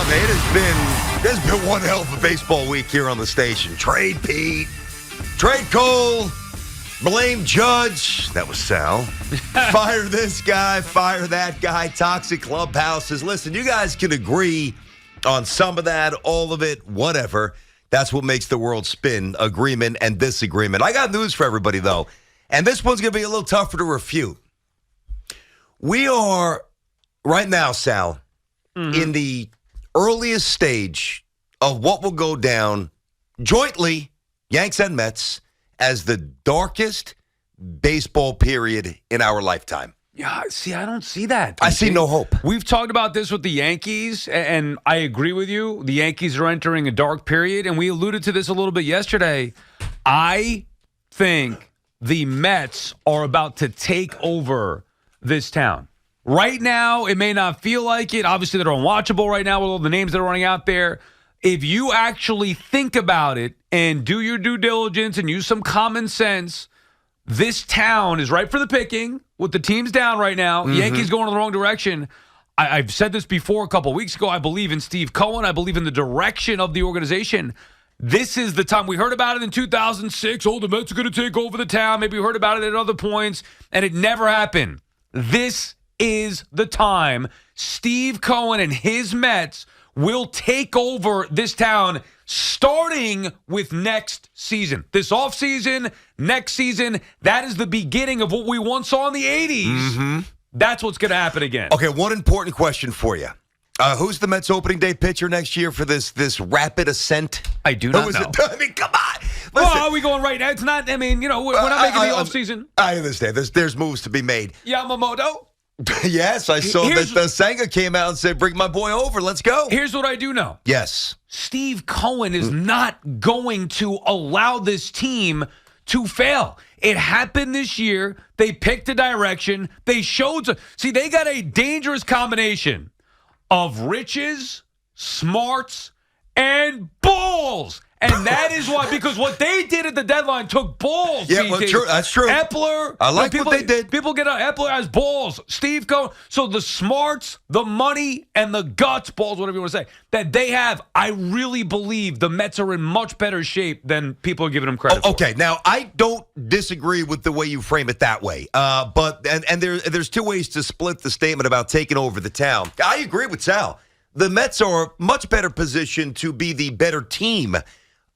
There's been one hell of a baseball week here on the station. Trade Pete, trade Cole, blame Judge. That was Sal. Fire this guy, fire that guy, toxic clubhouses. Listen, you guys can agree on some of that, all of it, whatever. That's what makes the world spin, agreement and disagreement. I got news for everybody, though, and this one's going to be a little tougher to refute. We are, right now, Sal, in the earliest stage of what will go down jointly, Yanks and Mets, as the darkest baseball period in our lifetime. Yeah, see, I don't see that. I see no hope. We've talked about this with the Yankees, and I agree with you. The Yankees are entering a dark period, and we alluded to this a little bit yesterday. I think the Mets are about to take over this town. Right now, it may not feel like it. Obviously, they're unwatchable right now with all the names that are running out there. If you actually think about it and do your due diligence and use some common sense, this town is ripe for the picking with the teams down right now. The Yankees going in the wrong direction. I've said this before a couple of weeks ago. I believe in Steve Cohen. I believe in the direction of the organization. This is the time. We heard about it in 2006. Oh, the Mets are going to take over the town. Maybe we heard about it at other points, and it never happened. This is the time Steve Cohen and his Mets will take over this town starting with next season. This offseason, next season, that is the beginning of what we once saw in the 80s. That's what's going to happen again. Okay, one important question for you. Who's the Mets opening day pitcher next year for this rapid ascent? I do not know. I mean, come on. Listen, well, are we going right now? It's not, I mean, we're not making the offseason. I understand. There's moves to be made. Yamamoto? Yes, I saw that the Senga came out and said, bring my boy over. Let's go. Here's what I do know. Yes. Steve Cohen is not going to allow this team to fail. It happened this year. They picked a direction. They showed. See, they got a dangerous combination of riches, smarts, and balls. And that is why, because what they did at the deadline took balls. Yeah, well, true. That's true. Epler. I like what they did. People get on Epler as balls. Steve Cohen. So the smarts, the money, and the guts, balls, whatever you want to say, that they have, I really believe the Mets are in much better shape than people are giving them credit for. Okay, now I don't disagree with the way you frame it that way. But there's two ways to split the statement about taking over the town. I agree with Sal. The Mets are much better positioned to be the better team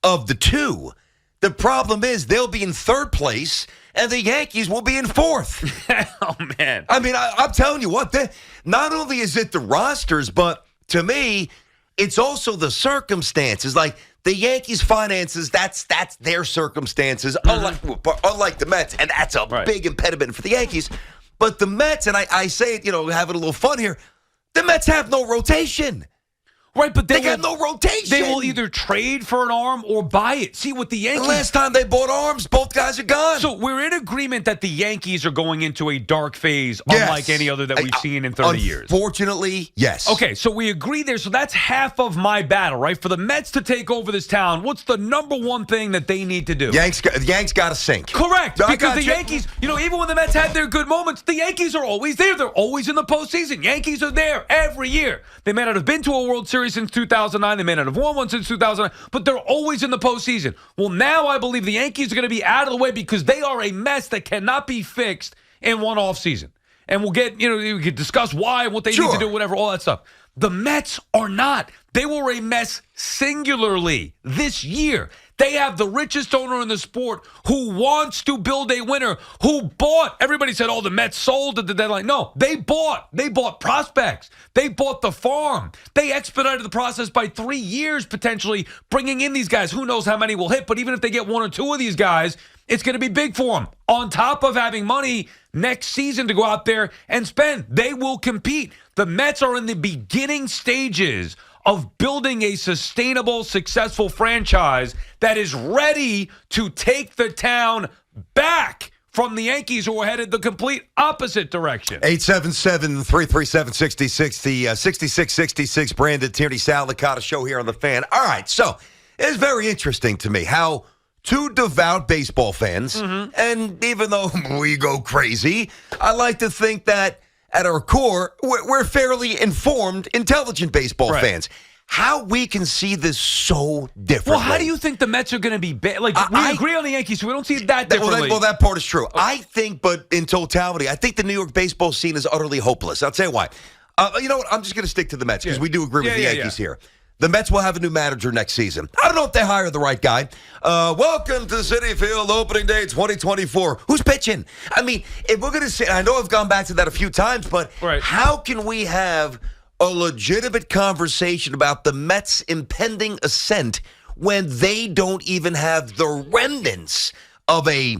of the two. The problem is they'll be in third place and the Yankees will be in fourth. Oh, man. I mean, I'm telling you what, not only is it the rosters, but to me, it's also the circumstances. Like the Yankees' finances, that's their circumstances, unlike the Mets, and that's a big impediment for the Yankees. But the Mets, and I say it, having a little fun here, the Mets have no rotation. Right, but they got no rotation. They will either trade for an arm or buy it. See, with the Yankees... The last time they bought arms, both guys are gone. So we're in agreement that the Yankees are going into a dark phase, unlike any other that we've seen in 30 years. Unfortunately, yes. Okay, so we agree there. So that's half of my battle, right? For the Mets to take over this town, what's the number one thing that they need to do? Yanks got to sink. Correct, because the Yankees, even when the Mets had their good moments, the Yankees are always there. They're always in the postseason. Yankees are there every year. They may not have been to a World Series since 2009. They may not have won one since 2009, but they're always in the postseason. Well, now I believe the Yankees are going to be out of the way because they are a mess that cannot be fixed in one offseason. And we'll get, we could discuss why, what they need to do, whatever, all that stuff. The Mets are not. They were a mess singularly this year. They have the richest owner in the sport who wants to build a winner, who bought. Everybody said, the Mets sold at the deadline. No, they bought. They bought prospects. They bought the farm. They expedited the process by 3 years, potentially, bringing in these guys. Who knows how many will hit, but even if they get one or two of these guys, it's going to be big for them. On top of having money next season to go out there and spend, they will compete. The Mets are in the beginning stages of building a sustainable, successful franchise that is ready to take the town back from the Yankees, who are headed the complete opposite direction. 877-337-6060, the 6666 branded Tierney Sal Licata show here on the Fan. All right, so it's very interesting to me how two devout baseball fans, and even though we go crazy, I like to think that at our core, we're fairly informed, intelligent baseball fans. how we can see this so differently. Well, how do you think the Mets are going to be bad? Like, we agree on the Yankees, so we don't see it that differently. Well, that part is true. I think, but in totality, I think the New York baseball scene is utterly hopeless. I'll tell you why. You know what? I'm just going to stick to the Mets because we do agree with the Yankees here. The Mets will have a new manager next season. I don't know if they hire the right guy. Welcome to Citi Field, opening day 2024. Who's pitching? I mean, if we're going to say, I know I've gone back to that a few times, but how can we have a legitimate conversation about the Mets' impending ascent when they don't even have the remnants of a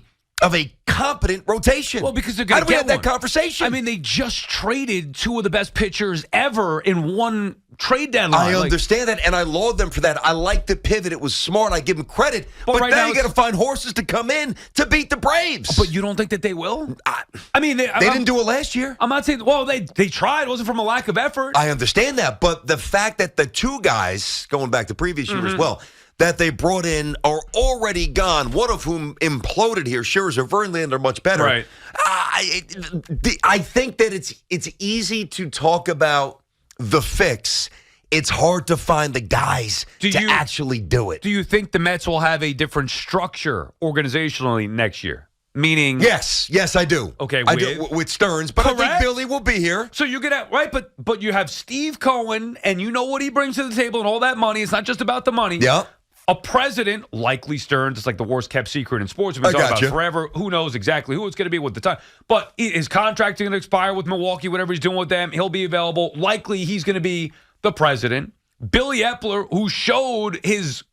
competent rotation? Well, because they're going to get that conversation. I mean, they just traded two of the best pitchers ever in one trade deadline. I understand that, and I laud them for that. I like the pivot. It was smart. I give them credit. But right now now you got to find horses to come in to beat the Braves. But you don't think that they will? I mean, they didn't do it last year. I'm not saying, well, they tried. It wasn't from a lack of effort. I understand that, but the fact that the two guys, going back to previous year as well, that they brought in are already gone, one of whom imploded here. Scherzer, Verlander are much better. Right. I think that it's easy to talk about the fix. It's hard to find the guys to actually do it. Do you think the Mets will have a different structure organizationally next year? Meaning, yes, I do. Okay, I do with Stearns, but correct? I think Billy will be here. So you're gonna but you have Steve Cohen, and you know what he brings to the table, and all that money. It's not just about the money. Yeah. A president, likely Stearns, it's like the worst kept secret in sports. We've been talking about it forever. Who knows exactly who it's going to be with the time. But his contract is going to expire with Milwaukee, whatever he's doing with them. He'll be available. Likely he's going to be the president. Billy Epler, who showed his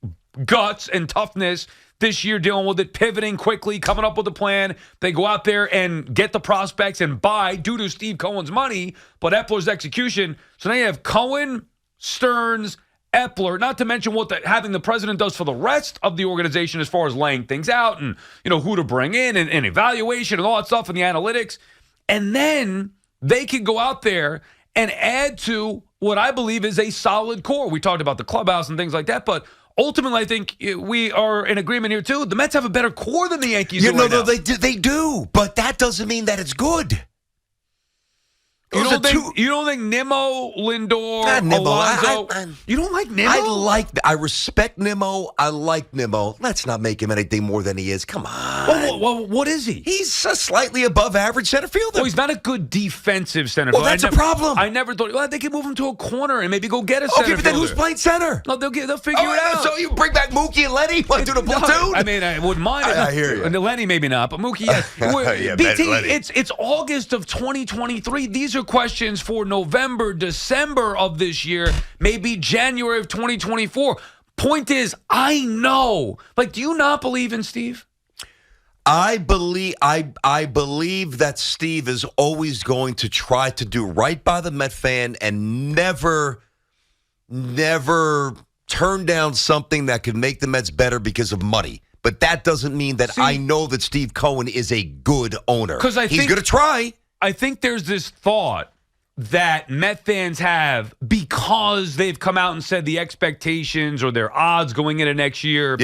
guts and toughness this year dealing with it, pivoting quickly, coming up with a plan. They go out there and get the prospects and buy due to Steve Cohen's money, but Epler's execution. So now you have Cohen, Stearns, Epler, not to mention what having the president does for the rest of the organization as far as laying things out and, who to bring in and evaluation and all that stuff and the analytics. And then they can go out there and add to what I believe is a solid core. We talked about the clubhouse and things like that, but ultimately I think we are in agreement here too. The Mets have a better core than the Yankees do right now. They do, but that doesn't mean that it's good. You don't think Nimmo, Lindor, Alonso? You don't like Nimmo? I respect Nimmo. I like Nimmo. Let's not make him anything more than he is. Come on. Well, what is he? He's a slightly above average center fielder. Well, he's not a good defensive center fielder. Well, that's a problem. I never thought. They could move him to a corner and maybe go get a center fielder. Okay, but then who's playing center? No, they'll figure it out. So you bring back Mookie and Lenny? Want to do the platoon? I mean, I wouldn't mind it. I hear you. And Lenny maybe not, but Mookie, yes. BT, it's August of 2023. These are questions for November, December of this year, maybe January of 2024. Point is, I know. Do you not believe in Steve? I believe that Steve is always going to try to do right by the Met fan and never turn down something that could make the Mets better because of money. But that doesn't mean that I know that Steve Cohen is a good owner. He's going to try. I think there's this thought that Met fans have because they've come out and said the expectations or their odds going into next year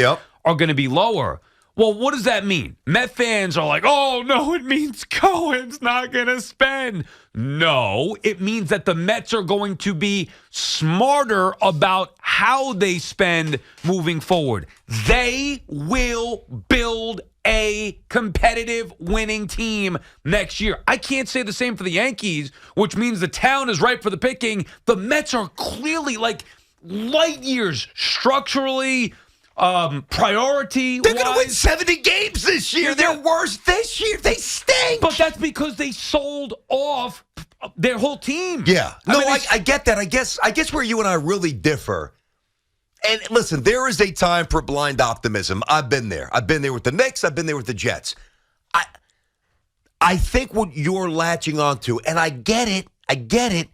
are going to be lower. Well, what does that mean? Met fans are like, oh, no, it means Cohen's not going to spend. No, it means that the Mets are going to be smarter about how they spend moving forward. They will build a competitive winning team next year. I can't say the same for the Yankees, which means the town is ripe for the picking. The Mets are clearly light years structurally, priority. They're going to win 70 games this year. They're worse this year. They stink. But that's because they sold off their whole team. Yeah. I get that. I guess where you and I really differ. And listen, there is a time for blind optimism. I've been there. I've been there with the Knicks. I've been there with the Jets. I think what you're latching onto, and I get it.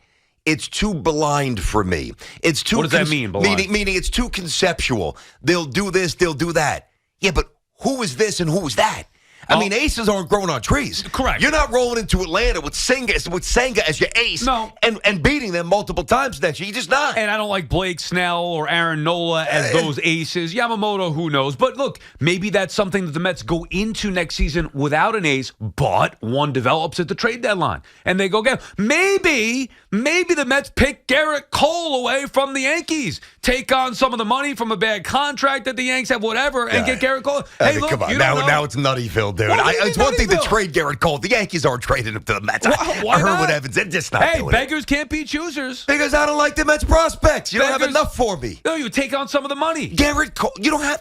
It's too blind for me. It's too. What does that mean? Meaning it's too conceptual. They'll do this. They'll do that. Yeah, but who is this and who is that? I mean, aces aren't growing on trees. Correct. You're not rolling into Atlanta with Senga as your ace and beating them multiple times next year. You're just not. And I don't like Blake Snell or Aaron Nola as those aces. Yamamoto, who knows? But look, maybe that's something that the Mets go into next season without an ace, but one develops at the trade deadline. And they go get maybe the Mets pick Garrett Cole away from the Yankees. Take on some of the money from a bad contract that the Yanks have, whatever, and get Garrett Cole. Hey, look, come on. Now it's Nuttyville, dude. It's one thing to trade Garrett Cole. The Yankees aren't trading him to the Mets. Herman Evans, they're just not doing beggars can't be choosers. Because I don't like the Mets prospects. You don't have enough for me. No, you take on some of the money. Garrett Cole.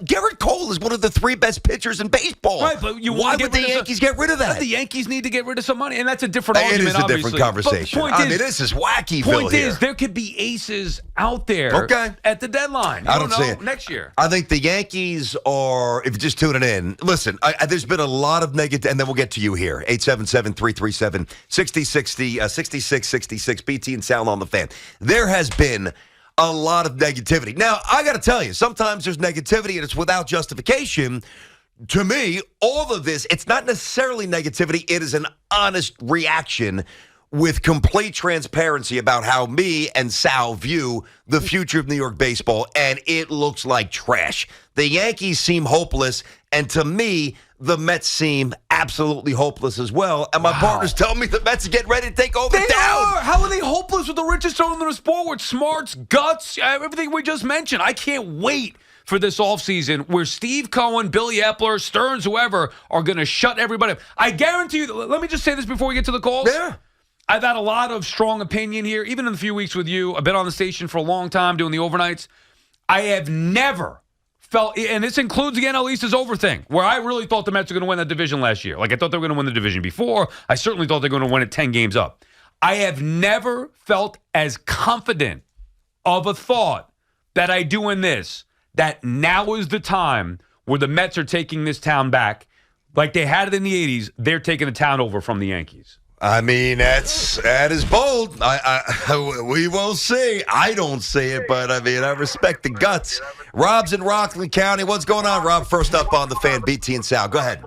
Garrett Cole is one of the 3 best pitchers in baseball. Right, but why would the Yankees get rid of that? The Yankees need to get rid of some money, and that's a different argument. It is a different conversation. But this is wacky. Point is, there could be aces out there at the deadline. I don't see it next year. I think the Yankees are, if you're just tuning in, listen, there's been a lot of negative, and then we'll get to you here. 877-337-6066, BT and Sal on the Fan. There has been a lot of negativity. Now, I got to tell you, sometimes there's negativity and it's without justification. To me, all of this, it's not necessarily negativity. It is an honest reaction with complete transparency about how me and Sal view the future of New York baseball, and it looks like trash. The Yankees seem hopeless, and to me, the Mets seem absolutely hopeless as well. And my partners tell me the Mets are getting ready to take over town. How are they hopeless with the richest owner in the sport, with smarts, guts, everything we just mentioned? I can't wait for this offseason where Steve Cohen, Billy Epler, Stearns, whoever, are going to shut everybody up. I guarantee you, let me just say this before we get to the calls. Yeah. I've had a lot of strong opinion here, even in the few weeks with you. I've been on the station for a long time doing the overnights. I have never felt, and this includes the NL East is over thing, where I really thought the Mets were going to win that division last year. Like, I thought they were going to win the division before. I certainly thought they were going to win it 10 games up. I have never felt as confident of a thought that I do in this, that now is the time where the Mets are taking this town back. Like they had it in the 80s, they're taking the town over from the Yankees. I mean, that is bold. We will see. I don't see it, but I mean, I respect the guts. Rob's in Rockland County. What's going on, Rob? First up on the Fan, BT and Sal. Go ahead.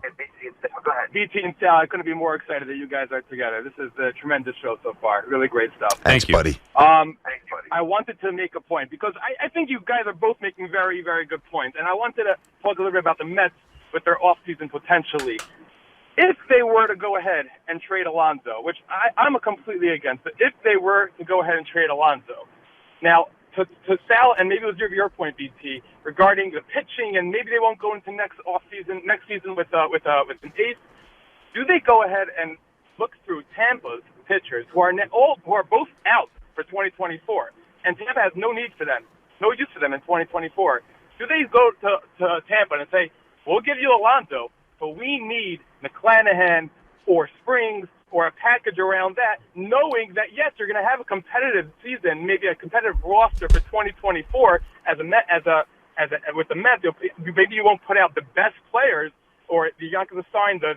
BT and Sal, I couldn't be more excited that you guys are together. This is a tremendous show so far. Really great stuff. Thanks, buddy. I wanted to make a point because I think you guys are both making very, very good points. And I wanted to talk a little bit about the Mets with their offseason potentially. If they were to go ahead and trade Alonso, which I'm completely against, but if they were to go ahead and trade Alonso, now to Sal, and maybe it was your point, BT, regarding the pitching, and maybe they won't go into next season with an ace. Do they go ahead and look through Tampa's pitchers who are both out for 2024, and Tampa has no need for them, no use for them in 2024? Do they go to Tampa and say, "We'll give you Alonso, but we need McClanahan or Springs or a package around that," knowing that, yes, you're going to have a competitive season, maybe a competitive roster for 2024 with the Mets. Maybe you won't put out the best players, or the Yankees assign the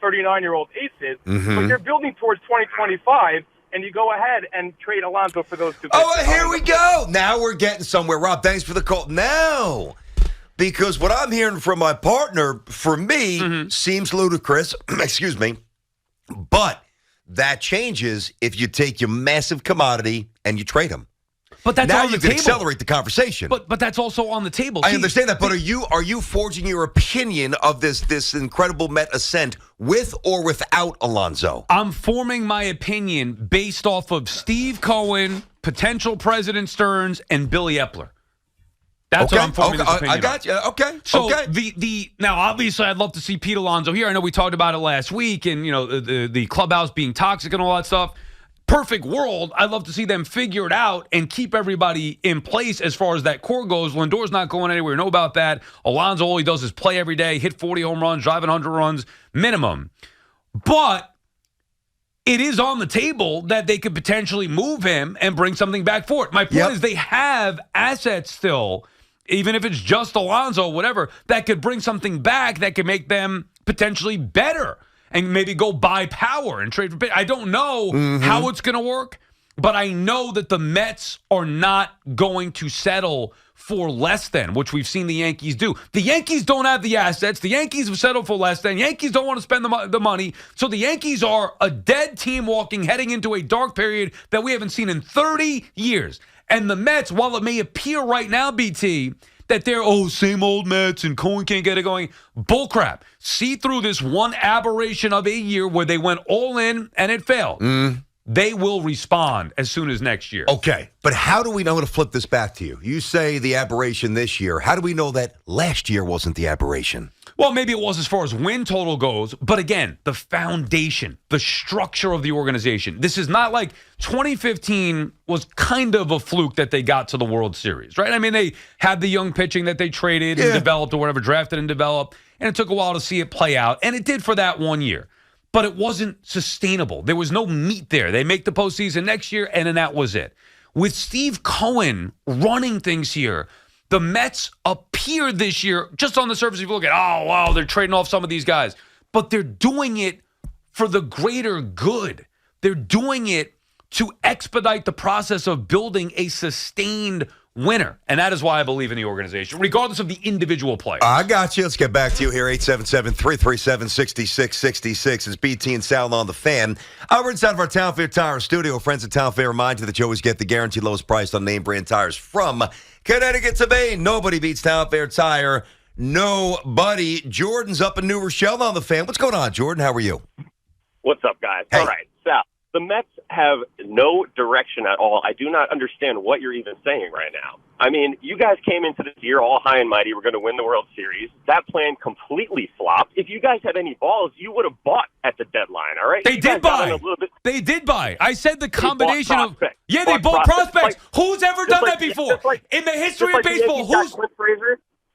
39-year-old aces, but you're building towards 2025, and you go ahead and trade Alonso for those two. Oh, here we go. Now we're getting somewhere. Rob, thanks for the call. Now, because what I'm hearing from my partner, for me, seems ludicrous. Excuse me. But that changes if you take your massive commodity and you trade him. But that's now on the you can table. Accelerate the conversation. But that's also on the table. I understand that. But are you forging your opinion of this incredible Met ascent with or without Alonso? I'm forming my opinion based off of Steve Cohen, potential President Stearns, and Billy Epler. That's what I'm forming this opinion. I got you. Okay. So now obviously I'd love to see Pete Alonso here. I know we talked about it last week, and the clubhouse being toxic and all that stuff. Perfect world. I'd love to see them figure it out and keep everybody in place as far as that core goes. Lindor's not going anywhere. We know about that. Alonso, all he does is play every day, hit 40 home runs, drive 100 runs minimum. But it is on the table that they could potentially move him and bring something back for it. My point is they have assets still, even if it's just Alonso, whatever, that could bring something back that could make them potentially better and maybe go buy power and trade for pitch. I don't know how it's going to work, But I know that the Mets are not going to settle for less than, which we've seen the Yankees do. The Yankees don't have the assets. The Yankees have settled for less than. Yankees don't want to spend the money. So the Yankees are a dead team heading into a dark period that we haven't seen in 30 years. And the Mets, while it may appear right now, BT, that they're, same old Mets and Cohen can't get it going. Bullcrap. See through this one aberration of a year where they went all in and it failed. They will respond as soon as next year. Okay, but how do we know to flip this back to you? You say the aberration this year. How do we know that last year wasn't the aberration? Well, maybe it was as far as win total goes, but again, the foundation, the structure of the organization. This is not like 2015 was kind of a fluke that they got to the World Series, right? I mean, they had the young pitching that they traded and developed or whatever, drafted and developed, and it took a while to see it play out, and it did for that 1 year. But it wasn't sustainable. There was no meat there. They make the postseason next year, and then that was it. With Steve Cohen running things here, the Mets appear this year, just on the surface, if you look at, they're trading off some of these guys. But they're doing it for the greater good. They're doing it to expedite the process of building a sustained winner. And that is why I believe in the organization, regardless of the individual player. I got you. Let's get back to you here. 877-337-6666. It's BT and Sal on the Fan. We're inside of our Town Fair Tire studio. Friends at Town Fair remind you that you always get the guaranteed lowest price on name brand tires from Connecticut to Maine. Nobody beats Town Fair Tire. Nobody. Jordan's up in New Rochelle on the Fan. What's going on, Jordan? How are you? What's up, guys? Hey. All right, Sal. The Mets have no direction at all. I do not understand what you're even saying right now. I mean, you guys came into this year all high and mighty. We're going to win the World Series. That plan completely flopped. If you guys had any balls, you would have bought at the deadline, all right? They did buy. They did buy. I said the combination of... Yeah, they bought prospects. Who's ever done that before? In the history of baseball, who's...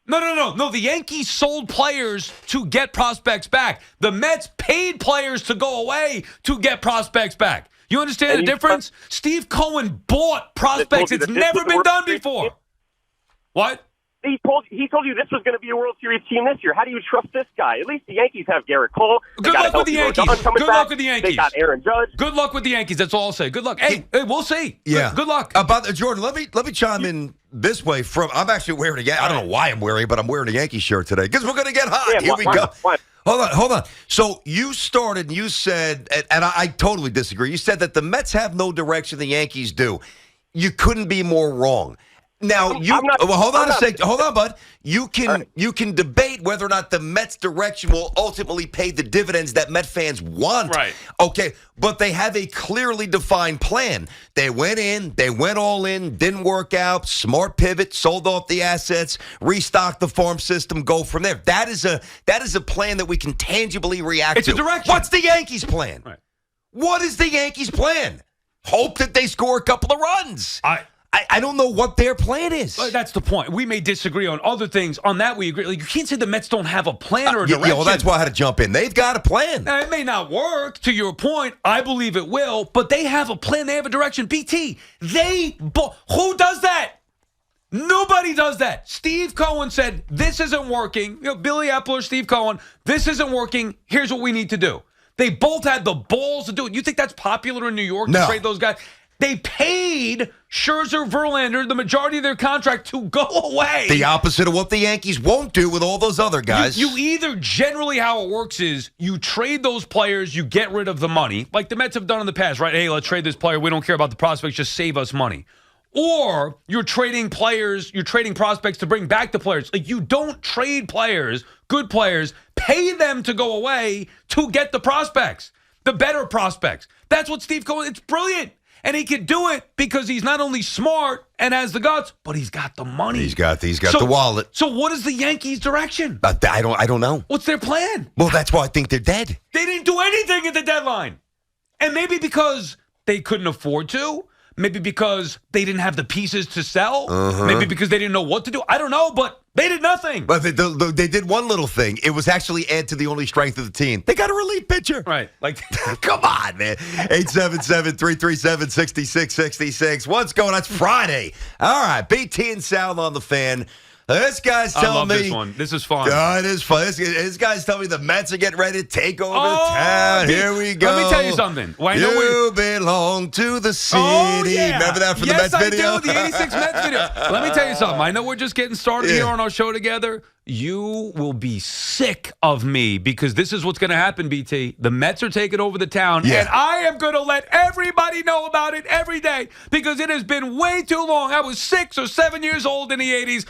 No. The Yankees sold players to get prospects back. The Mets paid players to go away to get prospects back. You understand the difference? Steve Cohen bought prospects. It's never been done before. What? He told you this was going to be a World Series team this year. How do you trust this guy? At least the Yankees have Garrett Cole. Good luck with the Yankees. Good luck with the Yankees. They got Aaron Judge. Good luck with the Yankees. That's all I'll say. Good luck. Hey, we'll see. Yeah. Good luck. Jordan, let me chime in this way. I'm actually wearing I don't know why I'm wearing it, but I'm wearing a Yankee shirt today because we're going to get hot. Yeah, Here we go. Why? Hold on. So you started and you said, and I totally disagree. You said that the Mets have no direction, the Yankees do. You couldn't be more wrong. Now hold on a second. Hold on, bud. You can debate whether or not the Mets' direction will ultimately pay the dividends that Met fans want. Right. Okay, but they have a clearly defined plan. They went all in, didn't work out. Smart pivot, sold off the assets, restocked the farm system, go from there. That is a plan that we can tangibly react to. It's a direction. What's the Yankees' plan? Right. What is the Yankees' plan? Hope that they score a couple of runs. I don't know what their plan is. That's the point. We may disagree on other things. On that, we agree. Like, you can't say the Mets don't have a plan or a direction. Yeah, well, that's why I had to jump in. They've got a plan. Now, it may not work, to your point. I believe it will. But they have a plan. They have a direction. BT, who does that? Nobody does that. Steve Cohen said, this isn't working. Billy Epler, Steve Cohen, this isn't working. Here's what we need to do. They both had the balls to do it. You think that's popular in New York to trade those guys? They paid Scherzer, Verlander, the majority of their contract to go away. The opposite of what the Yankees won't do with all those other guys. You either generally how it works is you trade those players, you get rid of the money, like the Mets have done in the past, right? Hey, let's trade this player. We don't care about the prospects. Just save us money. Or you're trading players, you're trading prospects to bring back the players. Like, you don't trade players, good players, pay them to go away to get the prospects, the better prospects. That's what Steve Cohen, it's brilliant. And he could do it because he's not only smart and has the guts, but he's got the money. He's got the wallet. So what is the Yankees' direction? I don't know. What's their plan? Well, that's why I think they're dead. They didn't do anything at the deadline. And maybe because they couldn't afford to. Maybe because they didn't have the pieces to sell. Maybe because they didn't know what to do. I don't know, but they did nothing. But they did one little thing. It was actually add to the only strength of the team. They got a relief pitcher. Right. Like, come on, man. 877-337-6666. What's going on? It's Friday. All right. BT and Sal on the Fan. This guy's I telling love me. this one. This is fun. Oh, it is fun. This guy's telling me the Mets are getting ready to take over town. Here we go. Let me tell you something. Well, I know you belong to the city. Oh, yeah. Remember that from the Yes, Mets video? I do. The 86 Mets video. Let me tell you something. I know we're just getting started here on our show together. You will be sick of me because this is what's going to happen, BT. The Mets are taking over the town, and I am going to let everybody know about it every day because it has been way too long. I was 6 or 7 years old in the 80s.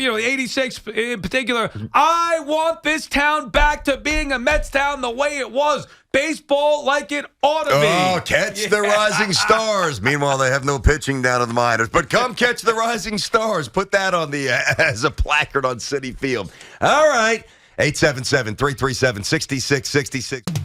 86 in particular. I want this town back to being a Mets town the way it was. Baseball like it ought to be. Oh, catch the rising stars. Meanwhile, they have no pitching down in the minors. But come catch the rising stars. Put that on the as a placard on Citi Field. All right. 877-337-6666.